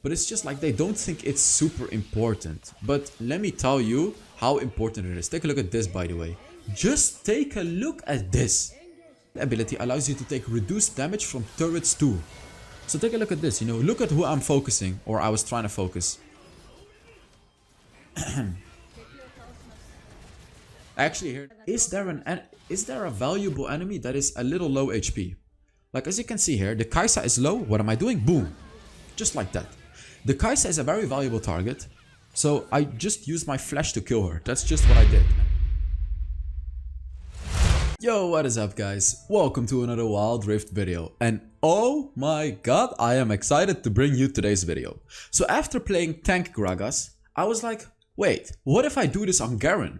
but it's just like they don't think it's super important. But let me tell you how important it is. Take a look at this, by the way. Just take a look at this. The ability allows you to take reduced damage from turrets too. So take a look at this, you know, look at who I'm focusing, or I was trying to focus. Actually here, is there a valuable enemy that is a little low HP? Like as you can see here, the Kai'Sa is low, what am I doing? Boom. Just like that. The Kai'Sa is a very valuable target, so I just used my flash to kill her. That's just what I did. Yo, what is up guys? Welcome to another Wild Rift video. And oh my god, I am excited to bring you today's video. So after playing Tank Gragas, I was like, wait, what if I do this on Garen?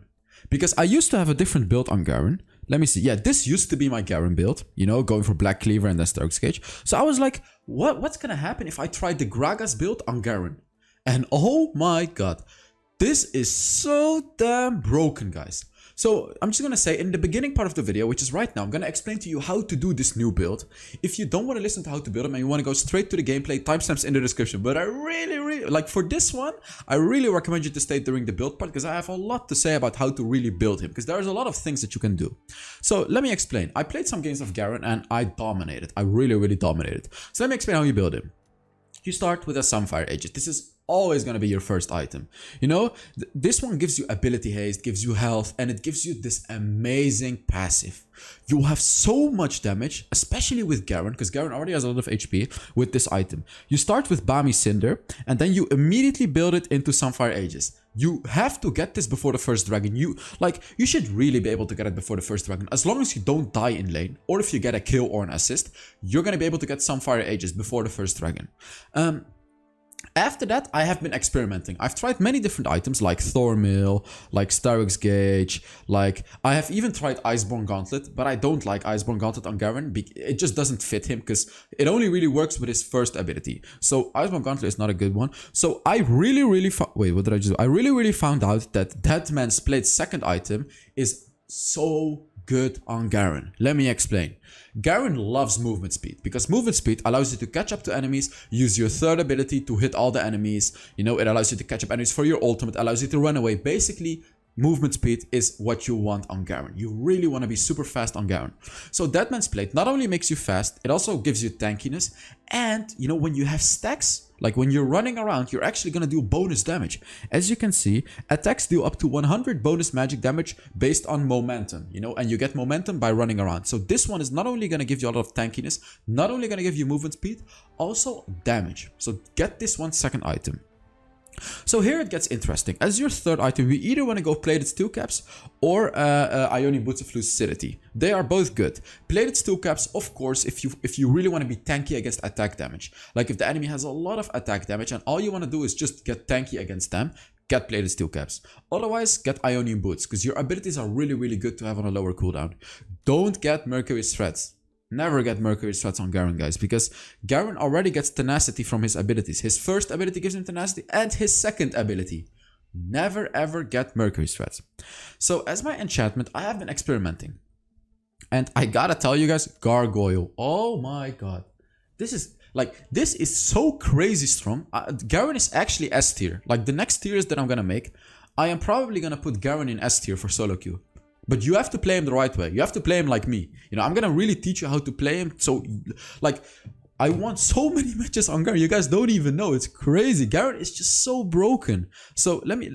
Because I used to have a different build on Garen. Let me see. Yeah, this used to be my Garen build, you know, going for Black Cleaver and then Stark's Cage. So I was like, what's gonna happen if I try the Gragas build on Garen? And oh my god, this is so damn broken, guys. So I'm just gonna say in the beginning part of the video, which is right now, I'm gonna explain to you how to do this new build. If you don't want to listen to how to build them and you want to go straight to the gameplay, timestamps in the description. But I really, like for this one, I really recommend you to stay during the build part because I have a lot to say about how to really build him because there's a lot of things that you can do. So let me explain. I played some games of Garen and I dominated. I really dominated. So let me explain how you build him. You start with a Sunfire Aegis. This is always going to be your first item. You know, this one gives you ability haste, gives you health, and it gives you this amazing passive. You have so much damage, especially with Garen, because Garen already has a lot of HP with this item. You start with Bami Cinder, and then you immediately build it into Sunfire Aegis. You have to get this before the first dragon. You should really be able to get it before the first dragon. As long as you don't die in lane, or if you get a kill or an assist, you're going to be able to get Sunfire Aegis before the first dragon. After that, I have been experimenting. I've tried many different items like Thormill, like Starrick's Gauge, like I have even tried Iceborne Gauntlet, but I don't like Iceborne Gauntlet on Garen. It just doesn't fit him because it only really works with his first ability. So Iceborne Gauntlet is not a good one. So I really found, wait, what did I just do? I really found out that Deadman's Blade's second item is so good on Garen. Let me explain. Garen loves movement speed because movement speed allows you to catch up to enemies, use your third ability to hit all the enemies. You know, it allows you to catch up enemies for your ultimate, allows you to run away. Basically, movement speed is what you want on Garen. You really want to be super fast on Garen. So Deadman's Blade not only makes you fast, it also gives you tankiness. And, you know, when you have stacks, like when you're running around, you're actually going to do bonus damage. As you can see, attacks do up to 100 bonus magic damage based on momentum, you know, and you get momentum by running around. So this one is not only going to give you a lot of tankiness, not only going to give you movement speed, also damage. So get this one second item. So here it gets interesting. As your third item, we either want to go Plated Steel Caps or Ionian Boots of Lucidity. They are both good. Plated Steel Caps, of course, if you really want to be tanky against attack damage. Like if the enemy has a lot of attack damage and all you want to do is just get tanky against them, get Plated Steel Caps. Otherwise, get Ionian Boots because your abilities are really good to have on a lower cooldown. Don't get Mercury's Threads. Never get Mercury's Threats on Garen, guys, because Garen already gets tenacity from his abilities. His first ability gives him tenacity and his second ability. Never ever get Mercury's Threats. So as my enchantment, I have been experimenting. And I gotta tell you guys, Gargoyle. Oh my god. This is so crazy strong. Garen is actually S tier. Like the next tiers that I'm gonna make, I am probably gonna put Garen in S tier for solo queue. But you have to play him the right way. You have to play him like me. You know, I'm gonna really teach you how to play him. So, like, I won so many matches on Garen. You guys don't even know. It's crazy. Garen is just so broken. So let me,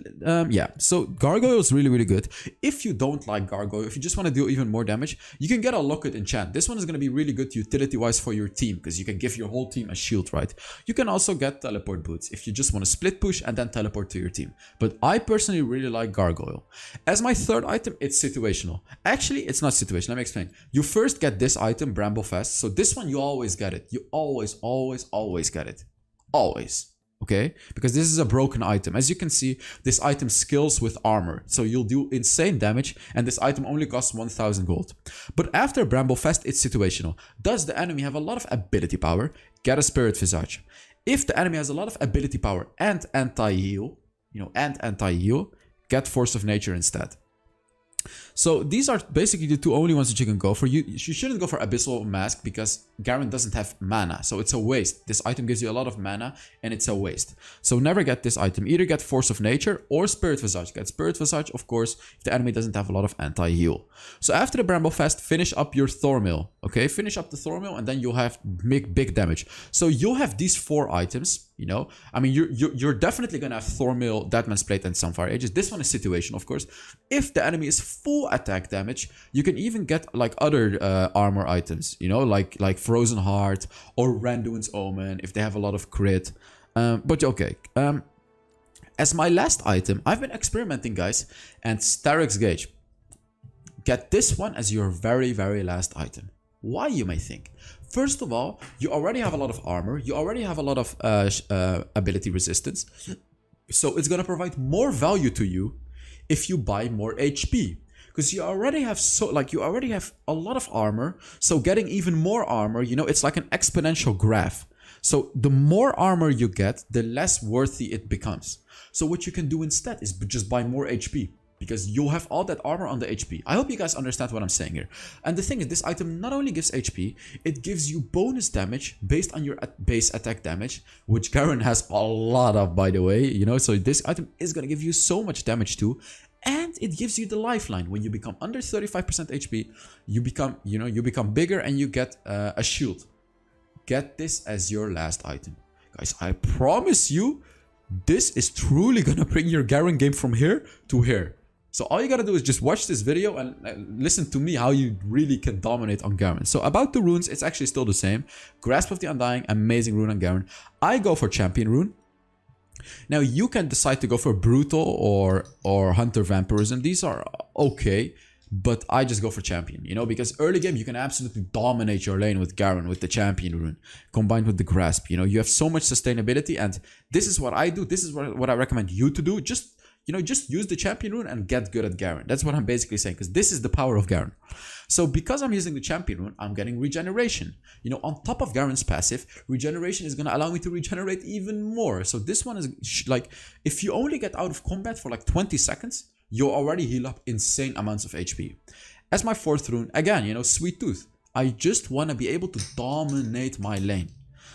yeah. So Gargoyle is really good. If you don't like Gargoyle, if you just want to do even more damage, you can get a Locket enchant. This one is going to be really good utility-wise for your team because you can give your whole team a shield, right? You can also get Teleport Boots if you just want to split push and then teleport to your team. But I personally really like Gargoyle. As my third item, it's situational. Actually, it's not situational. Let me explain. You first get this item, Bramblefest. So this one, you always get it. You always get it. Always. Okay? Because this is a broken item. As you can see, this item skills with armor. So you'll do insane damage and this item only costs 1000 gold. But after Bramblefest, it's situational. Does the enemy have a lot of ability power? Get a Spirit Visage. If the enemy has a lot of ability power and anti-heal, get Force of Nature instead. So these are basically the two only ones that you can go for. You shouldn't go for Abyssal Mask because Garen doesn't have mana, so it's a waste. This item gives you a lot of mana and it's a waste. So never get this item. Either get Force of Nature or Spirit Visage. Get Spirit Visage, of course, if the enemy doesn't have a lot of anti-heal. So after the Bramble Fest, finish up your Thornmill. Okay, finish up the Thornmill and then you'll have big damage. So you'll have these 4 items. You know, I mean, you're definitely gonna have Thornmill, Deadman's Plate, and Sunfire Aegis. This one is situation, of course. If the enemy is full attack damage, you can even get like other armor items. You know, like Frozen Heart or Randuin's Omen if they have a lot of crit. But okay. As my last item, I've been experimenting, guys, and Starrick's Gauge. Get this one as your very last item. Why, you may think? First of all, you already have a lot of armor. You already have a lot of ability resistance. So it's going to provide more value to you if you buy more HP. Because you already have a lot of armor. So getting even more armor, you know, it's like an exponential graph. So the more armor you get, the less worthy it becomes. So what you can do instead is just buy more HP. Because you'll have all that armor on the HP. I hope you guys understand what I'm saying here. And the thing is, this item not only gives HP, it gives you bonus damage based on your base attack damage, which Garen has a lot of, by the way. You know, so this item is gonna give you so much damage too. And it gives you the lifeline. When you become under 35% HP, you become bigger and you get a shield. Get this as your last item. Guys, I promise you, this is truly gonna bring your Garen game from here to here. So all you gotta do is just watch this video and listen to me how you really can dominate on Garen. So about the runes, it's actually still the same. Grasp of the Undying, amazing rune on Garen. I go for Champion rune. Now you can decide to go for Brutal or Hunter Vampirism. These are okay, but I just go for Champion, you know, because early game you can absolutely dominate your lane with Garen, with the Champion rune, combined with the Grasp. You know, you have so much sustainability, and this is what I do. This is what I recommend you to do. Just use the Champion rune and get good at Garen. That's what I'm basically saying, because this is the power of Garen. So because I'm using the Champion rune, I'm getting regeneration. You know, on top of Garen's passive, regeneration is going to allow me to regenerate even more. So this one is like, if you only get out of combat for like 20 seconds, you'll already heal up insane amounts of HP. As my 4th rune, again, you know, Sweet Tooth. I just want to be able to dominate my lane.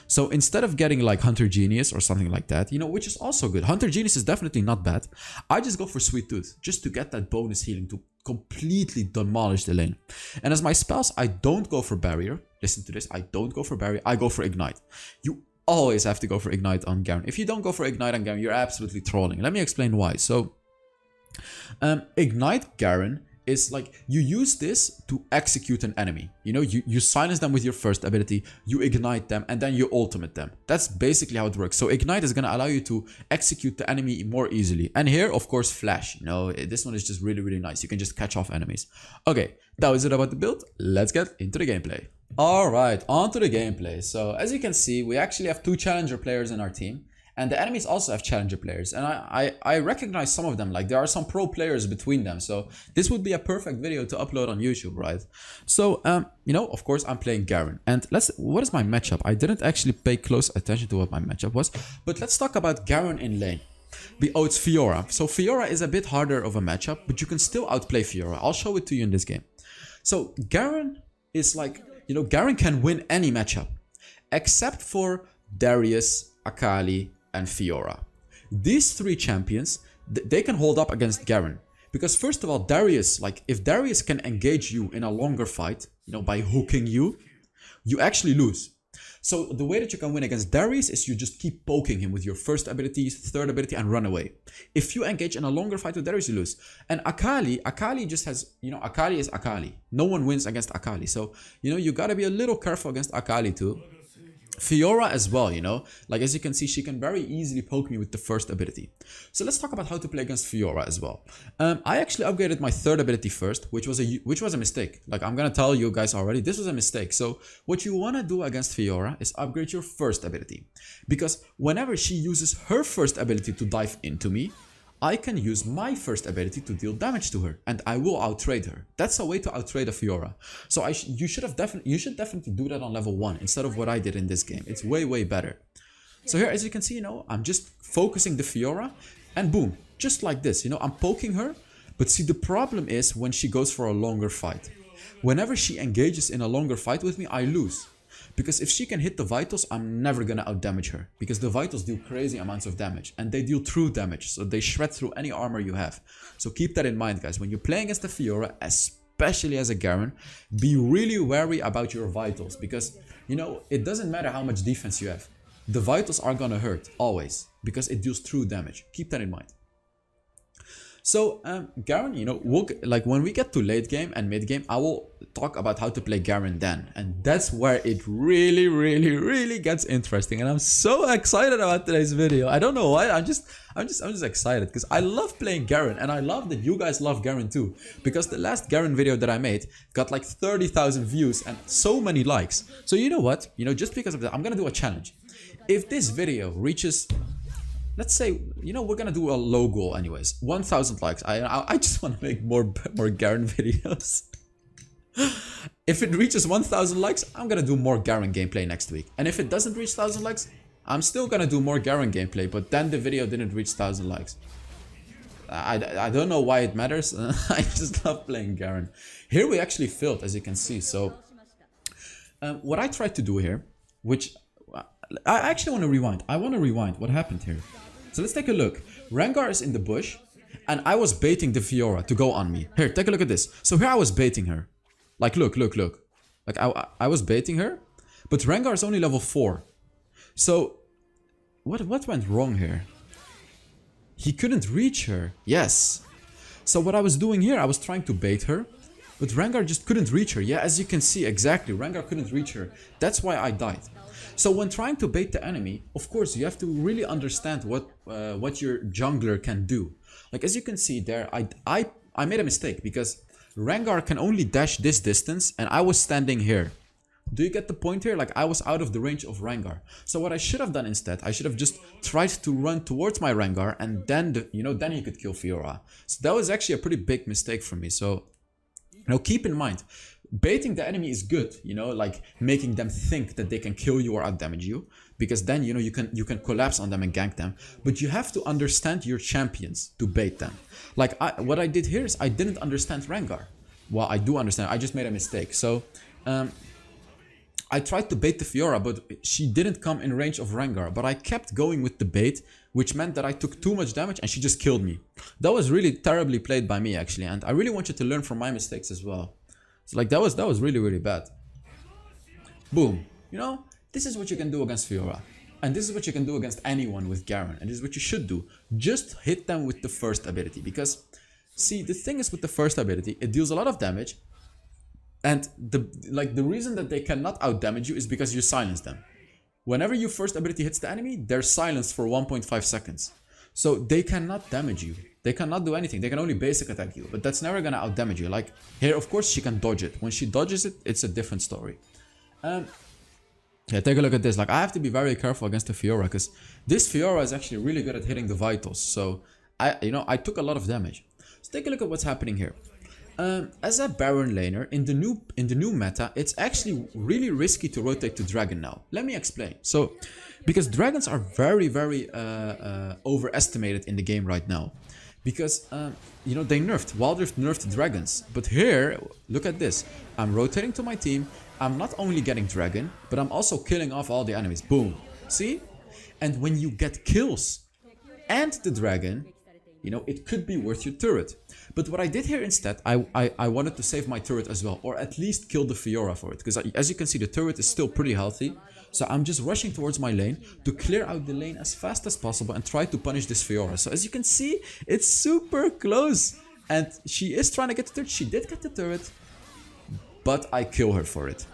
So instead of getting like Hunter Genius or something like that, you know, which is also good. Hunter Genius is definitely not bad. I just go for Sweet Tooth just to get that bonus healing to completely demolish the lane. And as my spells, I don't go for Barrier. Listen to this. I don't go for Barrier. I go for Ignite. You always have to go for Ignite on Garen. If you don't go for Ignite on Garen, you're absolutely trolling. Let me explain why. So Ignite Garen is like, you use this to execute an enemy. You know, you silence them with your first ability, you ignite them, and then you ultimate them. That's basically how it works. So Ignite is going to allow you to execute the enemy more easily. And here, of course, Flash. You know, this one is just really nice. You can just catch off enemies. Okay, that was it about the build. Let's get into the gameplay. Alright, on to the gameplay. So as you can see, we actually have 2 challenger players in our team. And the enemies also have challenger players. And I recognize some of them. Like, there are some pro players between them. So this would be a perfect video to upload on YouTube, right? So, you know, of course, I'm playing Garen. And what is my matchup? I didn't actually pay close attention to what my matchup was. But let's talk about Garen in lane. Oh, it's Fiora. So Fiora is a bit harder of a matchup, but you can still outplay Fiora. I'll show it to you in this game. So Garen is like, you know, Garen can win any matchup. Except for Darius, Akali, and Fiora. These 3 champions, they can hold up against Garen. Because first of all, Darius, like, if Darius can engage you in a longer fight, you know, by hooking you, you actually lose. So the way that you can win against Darius is you just keep poking him with your first ability, 3rd ability, and run away. If you engage in a longer fight with Darius, you lose. And Akali just has, you know, Akali is Akali. No one wins against Akali. So, you know, you gotta be a little careful against Akali too. Fiora as well, you know, like as you can see, she can very easily poke me with the first ability. So let's talk about how to play against Fiora as well. I actually upgraded my 3rd ability first, which was a mistake. Like, I'm gonna tell you guys already, this was a mistake. So what you wanna do against Fiora is upgrade your 1st ability, because whenever she uses her 1st ability to dive into me, I can use my 1st ability to deal damage to her, and I will outtrade her. That's a way to outtrade a Fiora. So you should definitely do that on level 1 instead of what I did in this game. It's way better. So here, as you can see, you know, I'm just focusing the Fiora, and boom, just like this, you know, I'm poking her, But see, the problem is when she goes for a longer fight. Whenever she engages in a longer fight with me, I lose. Because if she can hit the vitals, I'm never gonna outdamage her. Because the vitals do crazy amounts of damage. And they deal true damage. So they shred through any armor you have. So keep that in mind, guys. When you're playing against the Fiora, especially as a Garen, be really wary about your vitals. Because, you know, it doesn't matter how much defense you have. The vitals are gonna hurt, always. Because it deals true damage. Keep that in mind. So, Garen, you know, like when we get to late game and mid game, I will talk about how to play Garen then. And that's where it really gets interesting. And I'm so excited about today's video. I don't know why. I'm just excited because I love playing Garen, and I love that you guys love Garen too. Because the last Garen video that I made got like 30,000 views and so many likes. So you know what? You know, just because of that, I'm gonna do a challenge. If this video reaches, let's say, you know, we're gonna do a low goal anyways, 1,000 likes. I just want to make more Garen videos. If it reaches 1,000 likes, I'm gonna do more Garen gameplay next week. And if it doesn't reach 1,000 likes, I'm still gonna do more Garen gameplay, but then the video didn't reach 1,000 likes. I don't know why it matters. I just love playing Garen. Here we actually failed, as you can see. So what I tried to do here, which I actually want to rewind. I want to rewind what happened here. So let's take a look. Rengar is in the bush, and I was baiting the Fiora to go on me. Here, take a look at this. So here I was baiting her. Like, look. Like, I was baiting her, but Rengar is only level 4. So, what went wrong here? He couldn't reach her. Yes. So what I was doing here, I was trying to bait her, but Rengar just couldn't reach her. Yeah, as you can see, exactly. Rengar couldn't reach her. That's why I died. So when trying to bait the enemy, of course, you have to really understand what your jungler can do. Like, as you can see there, I made a mistake because Rengar can only dash this distance and I was standing here. Do you get the point here? Like, I was out of the range of Rengar. So what I should have done instead, I should have just tried to run towards my Rengar, and then, then he could kill Fiora. So that was actually a pretty big mistake for me. So, you know, keep in mind, baiting the enemy is good, you know, like making them think that they can kill you or outdamage you, because then, you know, you can collapse on them and gank them. But you have to understand your champions to bait them. Like, what I did here is I didn't understand Rengar. Well, I do understand. I just made a mistake. So, I tried to bait the Fiora, but she didn't come in range of Rengar. But I kept going with the bait, which meant that I took too much damage and she just killed me. That was really terribly played by me, actually. And I really want you to learn from my mistakes as well. So, like, that was really bad. Boom. You know, this is what you can do against Fiora. And this is what you can do against anyone with Garen. And this is what you should do. Just hit them with the first ability. Because, see, the thing is with the first ability, it deals a lot of damage. And the reason that they cannot outdamage you is because you silence them. Whenever your first ability hits the enemy, they're silenced for 1.5 seconds. So they cannot damage you. They cannot do anything. They can only basic attack you. But that's never gonna outdamage you. Like, here, of course, she can dodge it. When she dodges it, it's a different story. Yeah, take a look at this. Like, I have to be very careful against the Fiora, because this Fiora is actually really good at hitting the vitals. So, I took a lot of damage. So take a look at what's happening here. As a Baron laner, in the new meta, it's actually really risky to rotate to Dragon now. Let me explain. So, because Dragons are very overestimated in the game right now. Because, they nerfed. Wild Rift nerfed Dragons. But here, look at this. I'm rotating to my team. I'm not only getting Dragon, but I'm also killing off all the enemies. Boom. See? And when you get kills and the Dragon, it could be worth your turret. But what I did here instead, I wanted to save my turret as well. Or at least kill the Fiora for it. Because as you can see, the turret is still pretty healthy. So I'm just rushing towards my lane to clear out the lane as fast as possible and try to punish this Fiora. So as you can see, it's super close. And she is trying to get the turret. She did get the turret. But I kill her for it.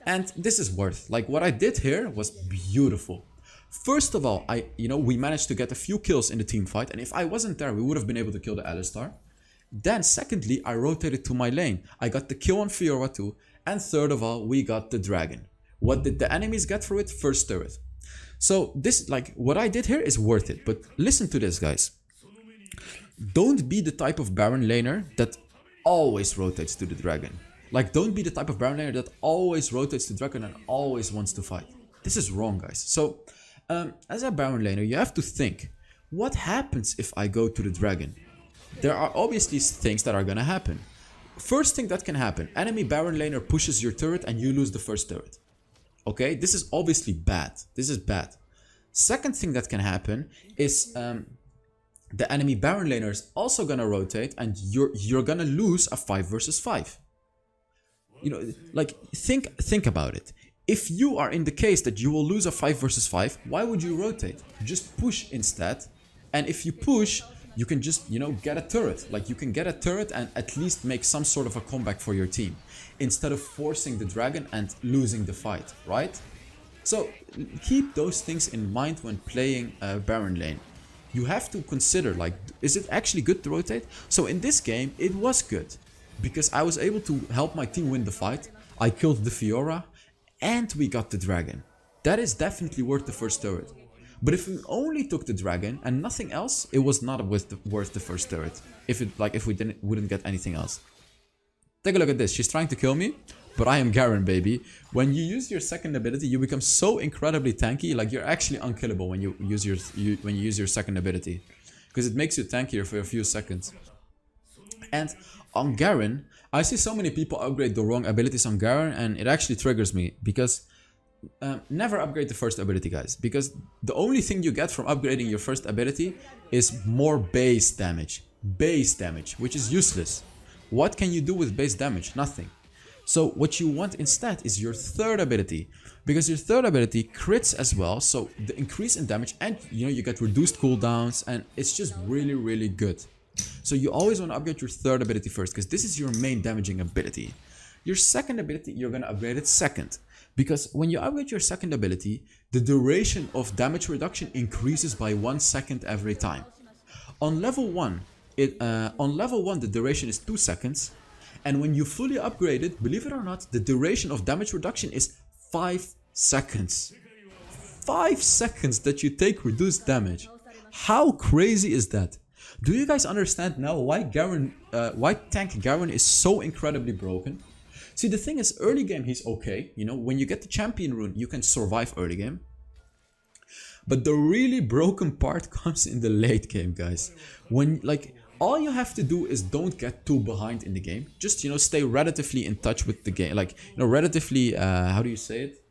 And this is worth. Like, what I did here was beautiful. First of all, we managed to get a few kills in the team fight. And if I wasn't there, we would have been able to kill the Alistar. Then secondly, I rotated to my lane. I got the kill on Fiora too. And third of all, we got the Dragon. What did the enemies get for it? First turret. So this, what I did here is worth it. But listen to this, guys. Don't be the type of Baron laner that always rotates to the Dragon. Like, don't be the type of Baron laner that always rotates to Dragon and always wants to fight. This is wrong, guys. So, as a Baron laner, you have to think, what happens if I go to the Dragon? there are obviously things that are gonna happen. First thing that can happen, enemy Baron laner pushes your turret and you lose the first turret. Okay, this is obviously bad. This is bad. Second thing that can happen is the enemy Baron laner is also gonna rotate and you're gonna lose a 5 versus 5. You know, like think about it. If you are in the case that you will lose a 5 versus 5, why would you rotate? Just push instead. And if you push, you can just, you know, get a turret. Like you can get a turret and at least make some sort of a comeback for your team, instead of forcing the dragon and losing the fight, right? So keep those things in mind when playing Baron lane. You have to consider, like, is it actually good to rotate? So in this game, it was good, because I was able to help my team win the fight. I killed the Fiora, and we got the dragon. That is definitely worth the first turret. But if we only took the dragon and nothing else, it was not worth the first turret. If we wouldn't get anything else. Take a look at this. She's trying to kill me, but I am Garen, baby. When you use your second ability, you become so incredibly tanky. Like you're actually unkillable when you use your second ability, because it makes you tankier for a few seconds. And on Garen, I see so many people upgrade the wrong abilities on Garen, and it actually triggers me, because never upgrade the first ability, guys, because the only thing you get from upgrading your first ability is more base damage, which is useless. What can you do with base damage? Nothing. So what you want instead is your third ability, because your third ability crits as well, so the increase in damage, and you know, you get reduced cooldowns, and it's just really good. So you always want to upgrade your third ability first, because this is your main damaging ability. Your second ability, you're going to upgrade it second, because when you upgrade your second ability, the duration of damage reduction increases by 1 second every time. On level 1, the duration is 2 seconds, and when you fully upgrade it, believe it or not, the duration of damage reduction is 5 seconds. 5 seconds that you take reduced damage. How crazy is that? Do you guys understand now why tank Garen is so incredibly broken? See, the thing is, early game he's okay. You know, when you get the champion rune, you can survive early game. But the really broken part comes in the late game, guys. When, like, all you have to do is don't get too behind in the game. Just, you know, stay relatively in touch with the game. Like, you know, relatively, how do you say it?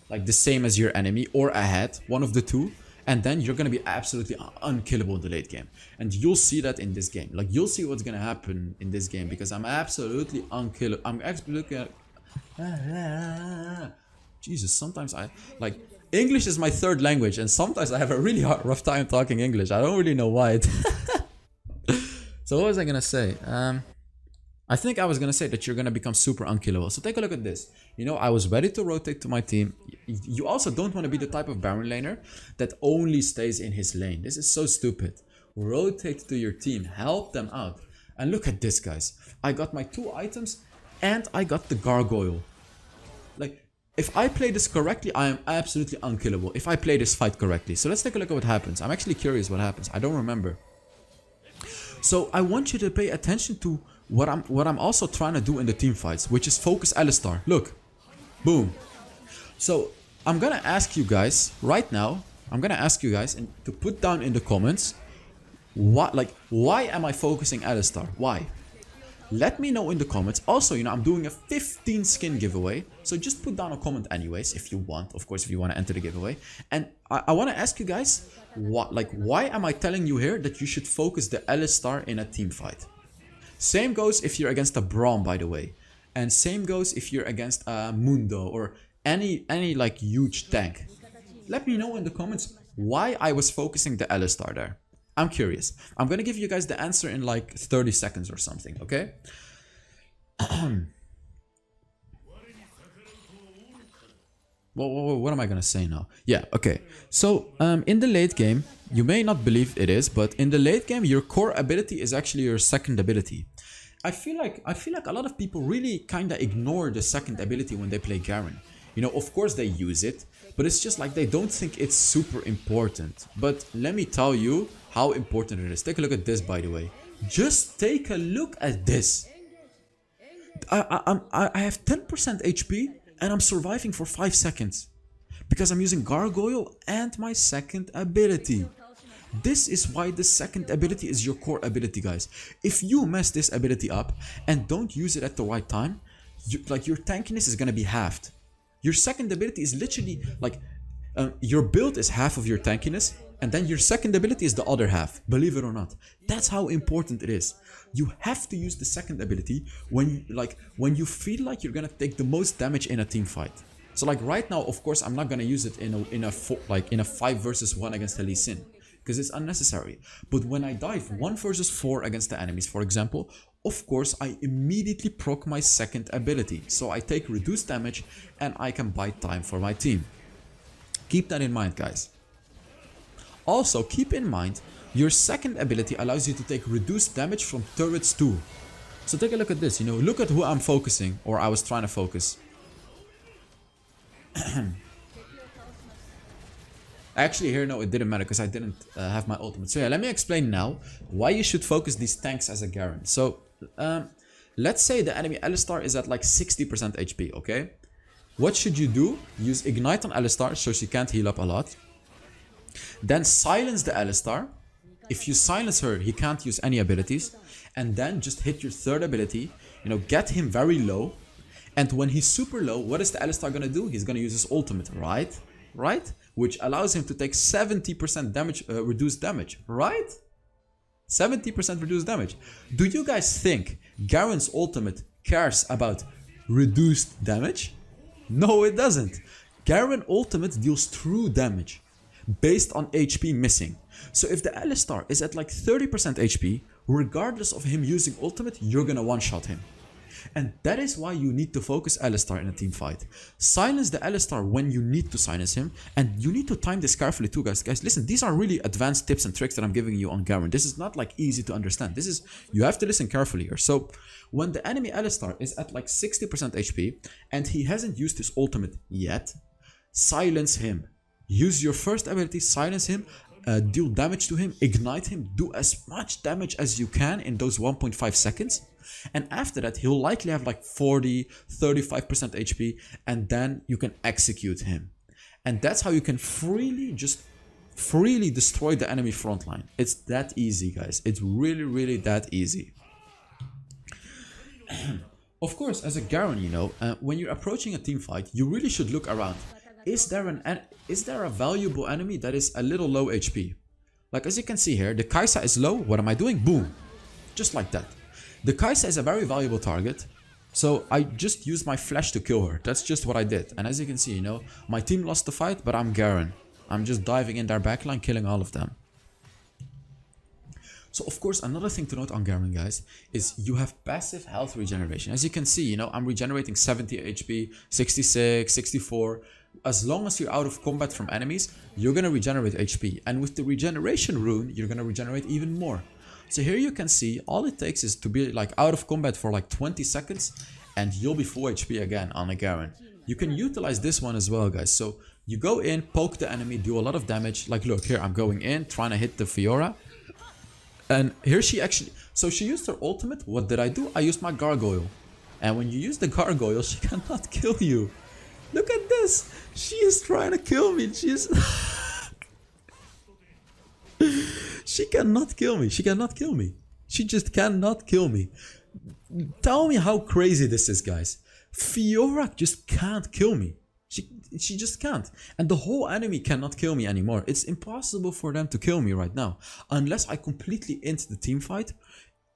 Like the same as your enemy or ahead, one of the two. And then you're gonna be absolutely unkillable in the late game. And you'll see that in this game. Like, you'll see what's gonna happen in this game, because I'm absolutely unkillable. I'm absolutely... Jesus, sometimes I... Like, English is my third language, and sometimes I have a really rough time talking English. I don't really know why. So what was I gonna say? I think I was gonna say that you're gonna become super unkillable. So take a look at this. You know, I was ready to rotate to my team. You also don't want to be the type of Baron laner that only stays in his lane. This is so stupid. Rotate to your team, help them out. And look at this, guys. I got my 2 items and I got the gargoyle. Like, if I play this correctly, I am absolutely unkillable. If I play this fight correctly. So let's take a look at what happens. I'm actually curious what happens. I don't remember. So I want you to pay attention to what I'm also trying to do in the team fights, which is focus Alistar. Look, boom. So I'm gonna ask you guys right now. I'm gonna ask you guys to put down in the comments why am I focusing Alistar? Why? Let me know in the comments. Also, you know, I'm doing a 15 skin giveaway, so just put down a comment anyways if you want. Of course, if you want to enter the giveaway. And I want to ask you guys, why am I telling you here that you should focus the Alistar in a team fight? Same goes if you're against a Braum, by the way, and same goes if you're against a Mundo or any like huge tank. Let me know in the comments why I was focusing the Alistar there. I'm curious. I'm gonna give you guys the answer in like 30 seconds or something, okay? What am I gonna say now? Yeah, okay. So, in the late game, you may not believe it is, but in the late game, your core ability is actually your second ability. I feel like a lot of people really kinda ignore the second ability when they play Garen. You know, of course they use it, but it's just like they don't think it's super important. But let me tell you how important it is. Take a look at this, by the way. Just take a look at this. I have 10% HP and I'm surviving for 5 seconds because I'm using Gargoyle and my second ability. This is why the second ability is your core ability, guys. If you mess this ability up and don't use it at the right time, your tankiness is gonna be halved. Your second ability is literally like your build is half of your tankiness, and then your second ability is the other half. Believe it or not, that's how important it is. You have to use the second ability when you feel like you're gonna take the most damage in a team fight. So like right now, of course, I'm not gonna use it in a 5 versus 1 against Lee Sin, because it's unnecessary. But when I dive 1 versus 4 against the enemies, for example, of course, I immediately proc my second ability. So I take reduced damage and I can buy time for my team. Keep that in mind, guys. Also, keep in mind, your second ability allows you to take reduced damage from turrets too. So take a look at this, look at who I'm focusing, or I was trying to focus. Actually here, no, it didn't matter because I didn't have my ultimate. So yeah, let me explain now why you should focus these tanks as a Garen. So let's say the enemy Alistar is at like 60% HP, okay? What should you do? Use Ignite on Alistar so she can't heal up a lot. Then silence the Alistar. If you silence her, he can't use any abilities. And then just hit your third ability, get him very low. And when he's super low, what is the Alistar gonna do? He's gonna use his ultimate, right? Right? Which allows him to take 70% damage, reduced damage, right? 70% reduced damage. Do you guys think Garen's ultimate cares about reduced damage? No, it doesn't. Garen ultimate deals true damage based on HP missing. So if the Alistar is at like 30% HP, regardless of him using ultimate, you're gonna one-shot him. And that is why you need to focus Alistar in a team fight. Silence the Alistar when you need to silence him, and you need to time this carefully too, guys. Guys, listen, these are really advanced tips and tricks that I'm giving you on Garen. This is not like easy to understand. This is, you have to listen carefully here. So when the enemy Alistar is at like 60% HP and he hasn't used his ultimate yet, silence him. Use your first ability, silence him, deal damage to him, ignite him, do as much damage as you can in those 1.5 seconds. And after that, he'll likely have like 40, 35% HP, and then you can execute him. And that's how you can freely destroy the enemy front line. It's that easy, guys. It's really, really that easy. Of course, as a Garen, when you're approaching a team fight, you really should look around. Is there a valuable enemy that is a little low HP? Like as you can see here, the Kai'Sa is low. What am I doing? Boom. Just like that. The Kai'Sa is a very valuable target. So I just used my flash to kill her. That's just what I did. And as you can see, my team lost the fight, but I'm Garen. I'm just diving in their backline, killing all of them. So of course, another thing to note on Garen, guys, is you have passive health regeneration. As you can see, I'm regenerating 70 HP, 66, 64. As long as you're out of combat from enemies, you're gonna regenerate HP. And with the regeneration rune, you're gonna regenerate even more. So here you can see, all it takes is to be like out of combat for like 20 seconds and you'll be full HP again on a Garen. You can utilize this one as well, guys. So you go in, poke the enemy, do a lot of damage. Like look, here I'm going in, trying to hit the Fiora. And here she used her ultimate. What did I do? I used my gargoyle. And when you use the gargoyle, she cannot kill you. Look at this. She is trying to kill me. She cannot kill me. She cannot kill me. She just cannot kill me. Tell me how crazy this is, guys. Fiora just can't kill me. She just can't. And the whole enemy cannot kill me anymore. It's impossible for them to kill me right now. Unless I completely end the team fight.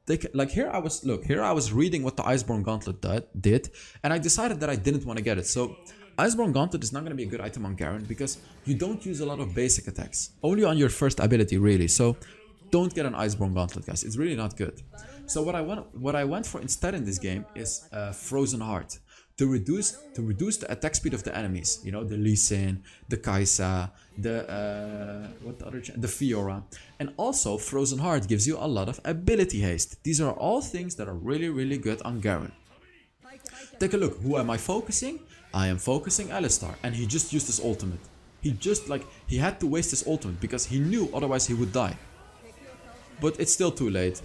Here I was reading what the Iceborne Gauntlet did. And I decided that I didn't want to get it. So Iceborne Gauntlet is not going to be a good item on Garen because you don't use a lot of basic attacks. Only on your first ability, really. So don't get an Iceborne Gauntlet, guys. It's really not good. So what I went for instead in this game is Frozen Heart. To reduce the attack speed of the enemies. The Lee Sin, the Kai'Sa, the Fiora. And also Frozen Heart gives you a lot of ability haste. These are all things that are really, really good on Garen. Take a look. Who am I focusing? I am focusing Alistar, and he just used his ultimate. He had to waste his ultimate because he knew otherwise he would die. But it's still too late.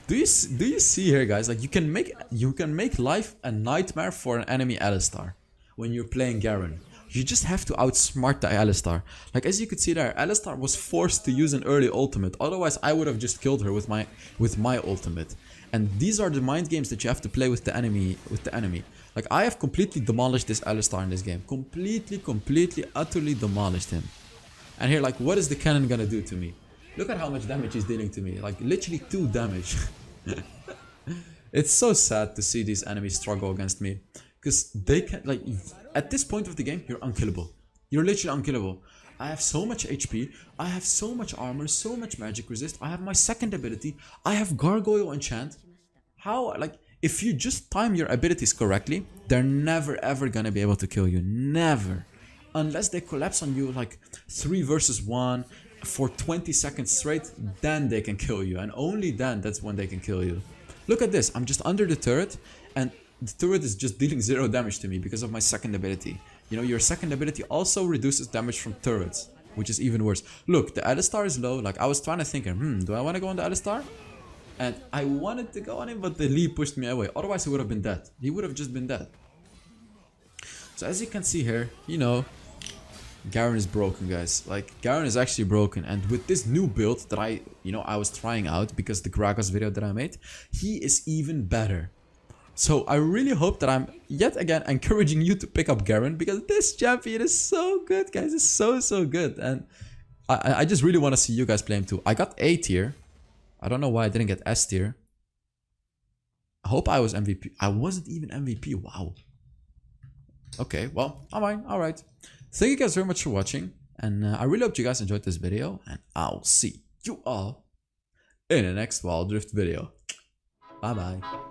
Do you see here, guys? Like you can make life a nightmare for an enemy Alistar when you're playing Garen. You just have to outsmart the Alistar. Like as you could see there, Alistar was forced to use an early ultimate. Otherwise, I would have just killed her with my ultimate. And these are the mind games that you have to play with the enemy. Like I have completely demolished this Alistar in this game. Completely, utterly demolished him. And here, like, what is the cannon gonna do to me? Look at how much damage he's dealing to me. Like literally 2 damage. It's so sad to see these enemies struggle against me. Because they can, like, at this point of the game, you're unkillable. You're literally unkillable. I have so much HP, I have so much armor, so much magic resist, I have my second ability, I have Gargoyle Enchant. How, like, if you just time your abilities correctly, they're never ever gonna be able to kill you. Never. Unless they collapse on you like 3 versus 1 for 20 seconds straight, then they can kill you. And only then, that's when they can kill you. Look at this, I'm just under the turret, and the turret is just dealing 0 damage to me because of my second ability. You know, your second ability also reduces damage from turrets, which is even worse. Look, the Alistar is low. Like, I was trying to think, do I want to go on the Alistar? And I wanted to go on him, but the Lee pushed me away. Otherwise, he would have been dead. He would have just been dead. So as you can see here, you know, Garen is broken, guys. Like, Garen is actually broken. And with this new build that I was trying out because the Gragas video that I made, he is even better. So I really hope that I'm yet again encouraging you to pick up Garen, because this champion is so good, guys. It's so good. And I just really want to see you guys play him too. I got A tier. I don't know why I didn't get S tier. I hope I was MVP. I wasn't even MVP. Wow. Okay, well, alright. Thank you guys very much for watching. And I really hope you guys enjoyed this video. And I'll see you all in the next Wild Rift video. Bye bye.